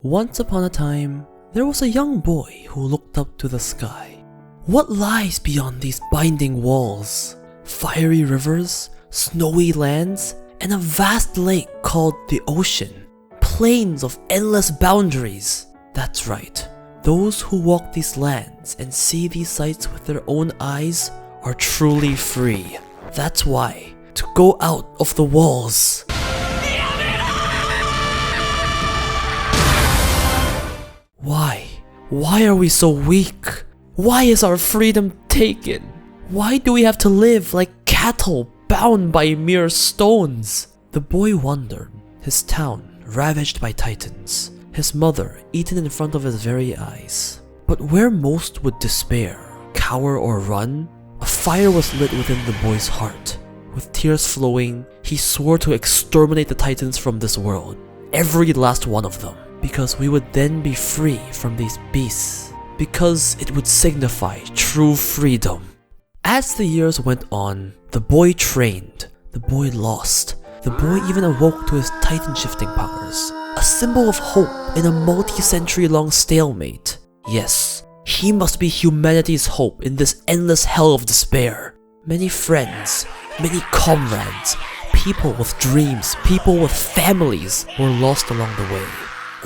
Once upon a time, there was a young boy who looked up to the sky. What lies beyond these binding walls? Fiery rivers, snowy lands, and a vast lake called the ocean. Plains of endless boundaries. That's right. Those who walk these lands and see these sights with their own eyes are truly free. That's why, to go out of the walls. Why? Why are we so weak? Why is our freedom taken? Why do we have to live like cattle bound by mere stones? The boy wondered. His town ravaged by titans. His mother eaten in front of his very eyes. But where most would despair, cower or run, a fire was lit within the boy's heart. With tears flowing, he swore to exterminate the titans from this world. Every last one of them. Because we would then be free from these beasts. Because it would signify true freedom. As the years went on, the boy trained. The boy lost. The boy even awoke to his titan-shifting powers. A symbol of hope in a multi-century long stalemate. Yes, he must be humanity's hope in this endless hell of despair. Many friends, many comrades, people with dreams, people with families were lost along the way.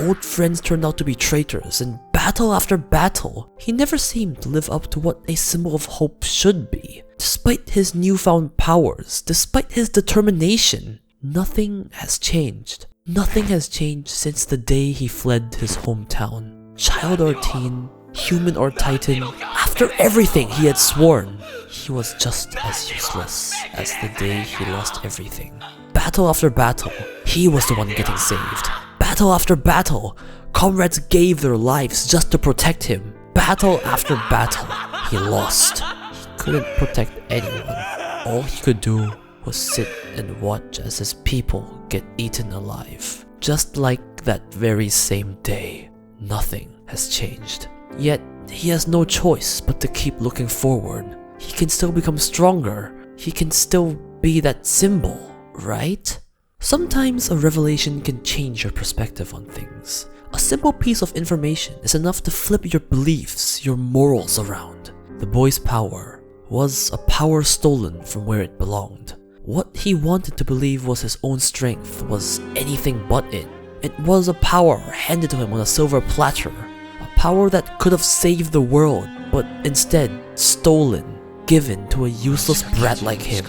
Old friends turned out to be traitors, and battle after battle, he never seemed to live up to what a symbol of hope should be. Despite his newfound powers, despite his determination, nothing has changed. Nothing has changed since the day he fled his hometown. Child or teen, human or titan, after everything he had sworn, he was just as useless as the day he lost everything. Battle after battle, he was the one getting saved. Battle after battle, comrades gave their lives just to protect him. Battle after battle, he lost. He couldn't protect anyone. All he could do was sit and watch as his people get eaten alive. Just like that very same day, nothing has changed. Yet, he has no choice but to keep looking forward. He can still become stronger. He can still be that symbol, right? Sometimes a revelation can change your perspective on things. A simple piece of information is enough to flip your beliefs, your morals around. The boy's power was a power stolen from where it belonged. What he wanted to believe was his own strength was anything but it. It was a power handed to him on a silver platter. A power that could have saved the world, but instead stolen, given to a useless brat like him.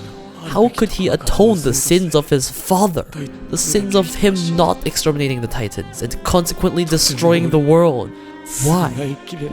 How could he atone the sins of his father? The sins of him not exterminating the titans and consequently destroying the world? Why?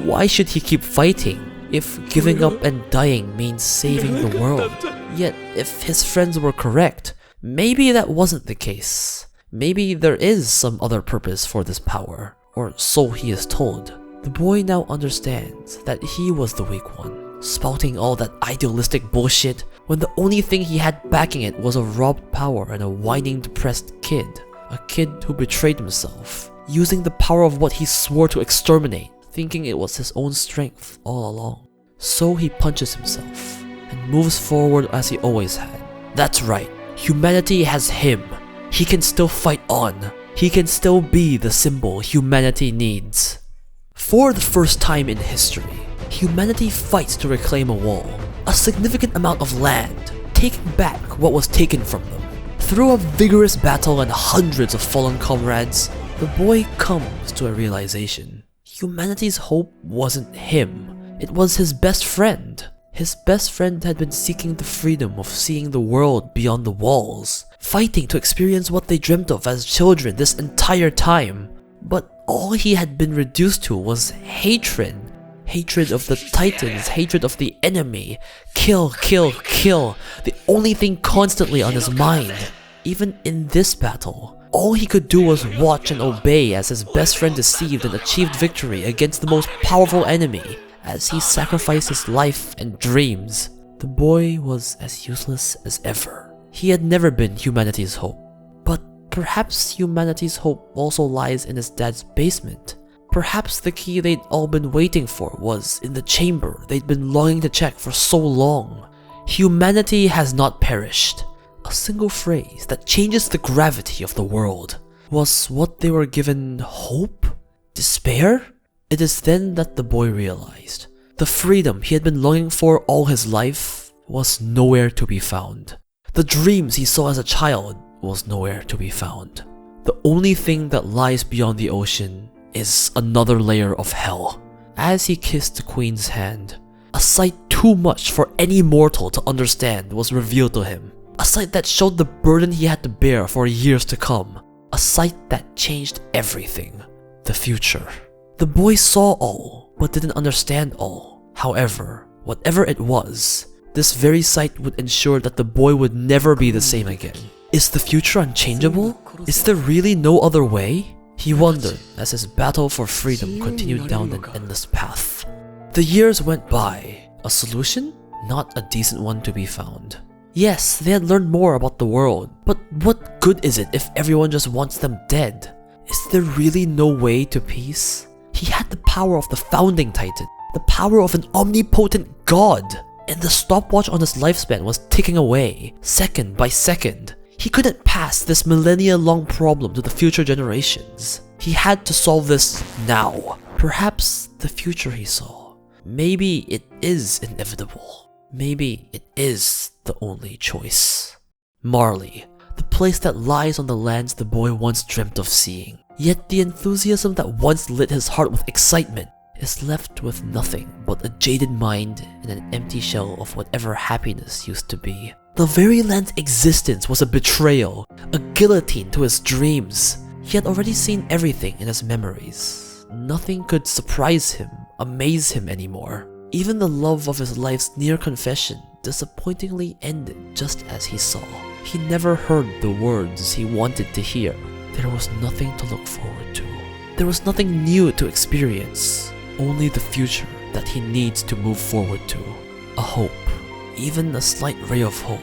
Why should he keep fighting if giving up and dying means saving the world? Yet, if his friends were correct, maybe that wasn't the case. Maybe there is some other purpose for this power, or so he is told. The boy now understands that he was the weak one, spouting all that idealistic bullshit when the only thing he had backing it was a robbed power and a whining, depressed kid. A kid who betrayed himself, using the power of what he swore to exterminate, thinking it was his own strength all along. So he punches himself and moves forward as he always had. That's right, humanity has him. He can still fight on. He can still be the symbol humanity needs. For the first time in history, humanity fights to reclaim a wall, a significant amount of land, taking back what was taken from them. Through a vigorous battle and hundreds of fallen comrades, the boy comes to a realization. Humanity's hope wasn't him, it was his best friend. His best friend had been seeking the freedom of seeing the world beyond the walls, fighting to experience what they dreamt of as children this entire time. But all he had been reduced to was hatred. Hatred of the titans, hatred of the enemy. Kill, kill, kill. The only thing constantly on his mind. Even in this battle, all he could do was watch and obey as his best friend deceived and achieved victory against the most powerful enemy, as he sacrificed his life and dreams. The boy was as useless as ever. He had never been humanity's hope. But perhaps humanity's hope also lies in his dad's basement. Perhaps the key they'd all been waiting for was in the chamber they'd been longing to check for so long. Humanity has not perished. A single phrase that changes the gravity of the world. Was what they were given hope? Despair? It is then that the boy realized the freedom he had been longing for all his life was nowhere to be found. The dreams he saw as a child was nowhere to be found. The only thing that lies beyond the ocean is another layer of hell. As he kissed the queen's hand, a sight too much for any mortal to understand was revealed to him. A sight that showed the burden he had to bear for years to come. A sight that changed everything. The future. The boy saw all, but didn't understand all. However, whatever it was, this very sight would ensure that the boy would never be the same again. Is the future unchangeable? Is there really no other way? He wondered as his battle for freedom continued down an endless path. The years went by. A solution? Not a decent one to be found. Yes, they had learned more about the world, but what good is it if everyone just wants them dead? Is there really no way to peace? He had the power of the founding titan, the power of an omnipotent god, and the stopwatch on his lifespan was ticking away, second by second. He couldn't pass this millennia-long problem to the future generations. He had to solve this now. Perhaps the future he saw. Maybe it is inevitable. Maybe it is the only choice. Marley, the place that lies on the lands the boy once dreamt of seeing. Yet the enthusiasm that once lit his heart with excitement is left with nothing but a jaded mind and an empty shell of whatever happiness used to be. The very land's existence was a betrayal, a guillotine to his dreams. He had already seen everything in his memories. Nothing could surprise him, amaze him anymore. Even the love of his life's near confession disappointingly ended just as he saw. He never heard the words he wanted to hear. There was nothing to look forward to. There was nothing new to experience. Only the future that he needs to move forward to. A hope. Even a slight ray of hope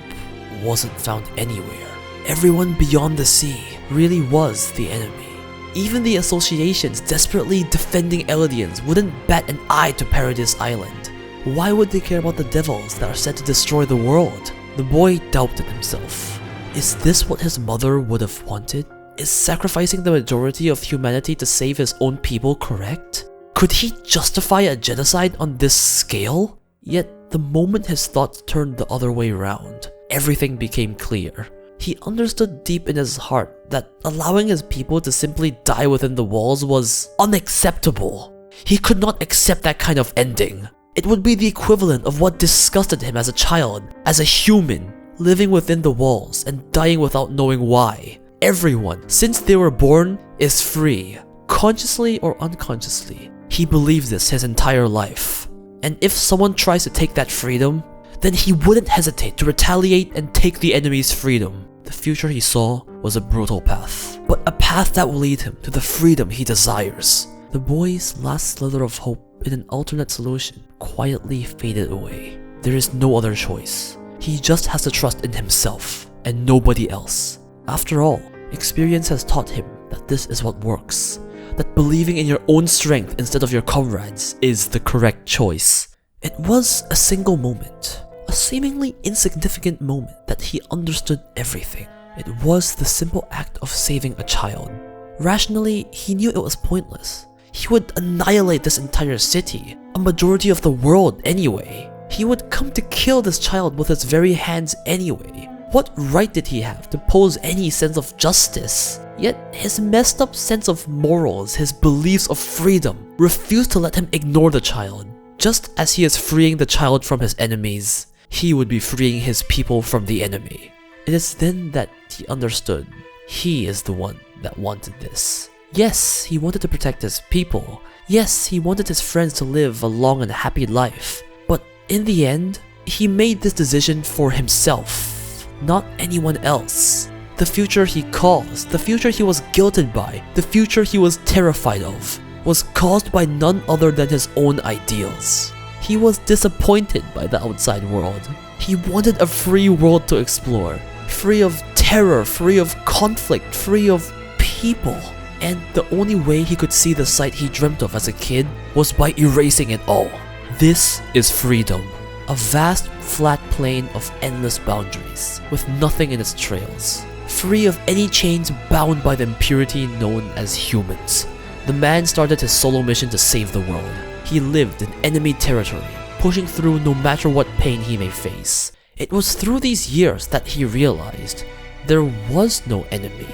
wasn't found anywhere. Everyone beyond the sea really was the enemy. Even the associations desperately defending Eldians wouldn't bat an eye to Paradise Island. Why would they care about the devils that are set to destroy the world? The boy doubted himself. Is this what his mother would have wanted? Is sacrificing the majority of humanity to save his own people correct? Could he justify a genocide on this scale? Yet the moment his thoughts turned the other way around, everything became clear. He understood deep in his heart that allowing his people to simply die within the walls was unacceptable. He could not accept that kind of ending. It would be the equivalent of what disgusted him as a child, as a human, living within the walls and dying without knowing why. Everyone, since they were born, is free. Consciously or unconsciously, he believed this his entire life. And if someone tries to take that freedom, then he wouldn't hesitate to retaliate and take the enemy's freedom. The future he saw was a brutal path, but a path that will lead him to the freedom he desires. The boy's last slither of hope in an alternate solution quietly faded away. There is no other choice. He just has to trust in himself and nobody else. After all, experience has taught him that this is what works. That believing in your own strength instead of your comrades is the correct choice. It was a single moment, a seemingly insignificant moment that he understood everything. It was the simple act of saving a child. Rationally, he knew it was pointless. He would annihilate this entire city, a majority of the world anyway. He would come to kill this child with his very hands anyway. What right did he have to pose any sense of justice? Yet his messed up sense of morals, his beliefs of freedom, refused to let him ignore the child. Just as he is freeing the child from his enemies, he would be freeing his people from the enemy. It is then that he understood he is the one that wanted this. Yes, he wanted to protect his people. Yes, he wanted his friends to live a long and happy life. But in the end, he made this decision for himself, not anyone else. The future he caused, the future he was guilted by, the future he was terrified of, was caused by none other than his own ideals. He was disappointed by the outside world. He wanted a free world to explore, free of terror, free of conflict, free of people. And the only way he could see the sight he dreamt of as a kid was by erasing it all. This is freedom. A vast, flat plain of endless boundaries, with nothing in its trails. Free of any chains bound by the impurity known as humans. the man started his solo mission to save the world. He lived in enemy territory, pushing through no matter what pain he may face. It was through these years that he realized there was no enemy,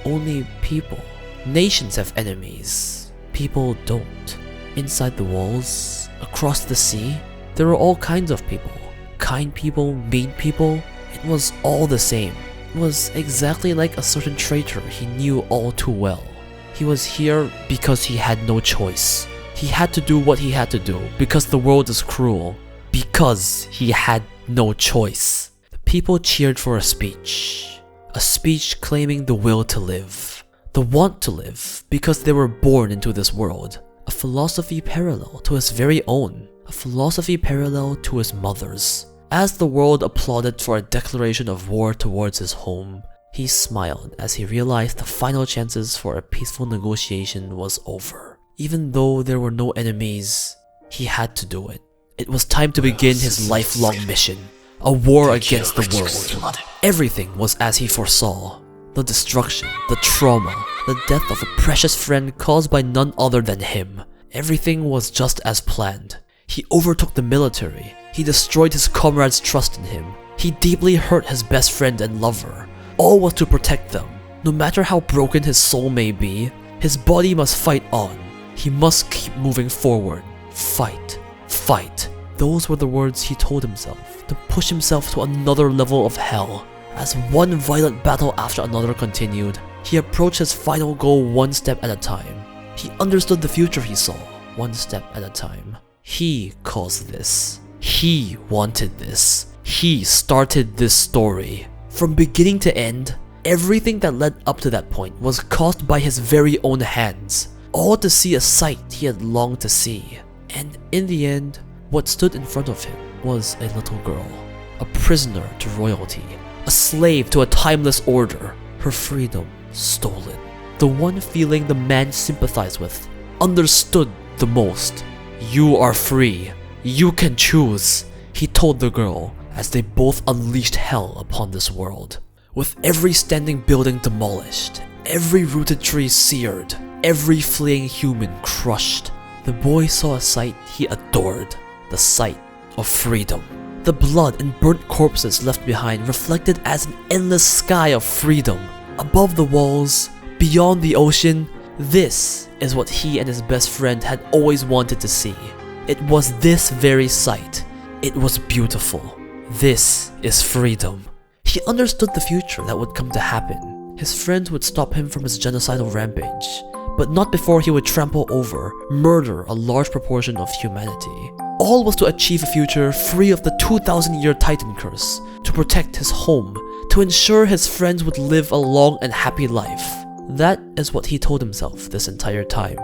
only people. Nations have enemies, people don't. Inside the walls, across the sea, there were all kinds of people. Kind people, mean people, it was all the same. It was exactly like a certain traitor he knew all too well. He was here because he had no choice. He had to do what he had to do because the world is cruel. Because he had no choice. The people cheered for a speech. A speech claiming the will to live. The want to live because they were born into this world. A philosophy parallel to his very own. A philosophy parallel to his mother's. As the world applauded for a declaration of war towards his home, he smiled as he realized the final chances for a peaceful negotiation was over. Even though there were no enemies, he had to do it. It was time to begin his lifelong mission. A war against the world. Everything was as he foresaw. The destruction, the trauma, the death of a precious friend caused by none other than him. Everything was just as planned. He overtook the military. He destroyed his comrades' trust in him. He deeply hurt his best friend and lover. All was to protect them. No matter how broken his soul may be, his body must fight on. He must keep moving forward. Fight. Fight. Those were the words he told himself to push himself to another level of hell. As one violent battle after another continued, he approached his final goal one step at a time. He understood the future he saw, one step at a time. He caused this. He wanted this. He started this story. From beginning to end, everything that led up to that point was caused by his very own hands, all to see a sight he had longed to see. And in the end, what stood in front of him was a little girl, a prisoner to royalty, a slave to a timeless order, her freedom stolen. The one feeling the man sympathized with, understood the most. You are free. You can choose, he told the girl as they both unleashed hell upon this world. With every standing building demolished, every rooted tree seared, every fleeing human crushed, the boy saw a sight he adored, the sight of freedom. The blood and burnt corpses left behind reflected as an endless sky of freedom. Above the walls, beyond the ocean, this is what he and his best friend had always wanted to see. It was this very sight. It was beautiful. This is freedom. He understood the future that would come to happen. His friends would stop him from his genocidal rampage, but not before he would trample over, murder a large proportion of humanity. All was to achieve a future free of the 2,000-year Titan curse, to protect his home, to ensure his friends would live a long and happy life. That is what he told himself this entire time.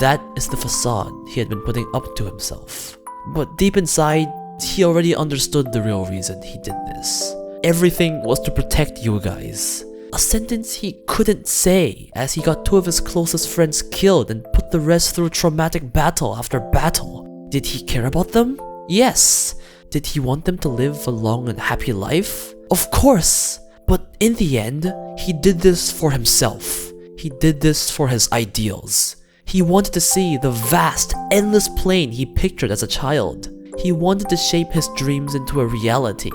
That is the facade he had been putting up to himself. But deep inside, he already understood the real reason he did this. Everything was to protect you guys. A sentence he couldn't say as he got two of his closest friends killed and put the rest through traumatic battle after battle. Did he care about them? Yes. Did he want them to live a long and happy life? Of course. But in the end, he did this for himself. He did this for his ideals. He wanted to see the vast, endless plain he pictured as a child. He wanted to shape his dreams into a reality.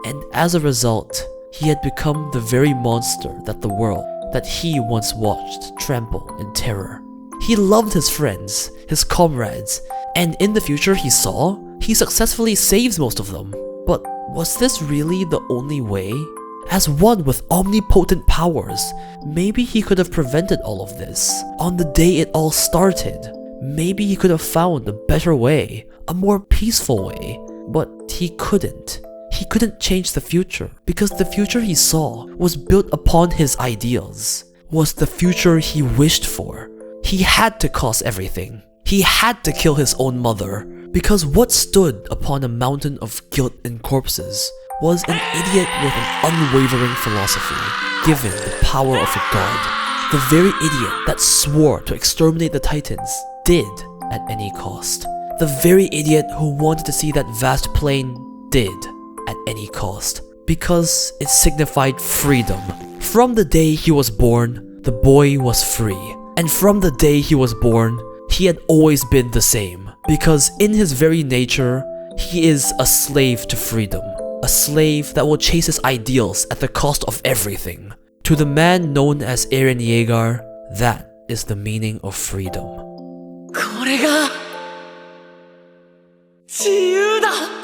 And as a result, he had become the very monster that the world that he once watched trample in terror. He loved his friends, his comrades, and in the future he saw, he successfully saves most of them. But was this really the only way? As one with omnipotent powers, maybe he could have prevented all of this on the day it all started. Maybe he could have found a better way, a more peaceful way, but he couldn't. He couldn't change the future because the future he saw was built upon his ideals, was the future he wished for. He had to cause everything. He had to kill his own mother because what stood upon a mountain of guilt and corpses was an idiot with an unwavering philosophy, given the power of a god. The very idiot that swore to exterminate the Titans did at any cost. The very idiot who wanted to see that vast plain did at any cost, because it signified freedom. From the day he was born, the boy was free. And from the day he was born, he had always been the same. Because in his very nature, he is a slave to freedom. A slave that will chase his ideals at the cost of everything. To the man known as Eren Jaeger, that is the meaning of freedom. これが自由だ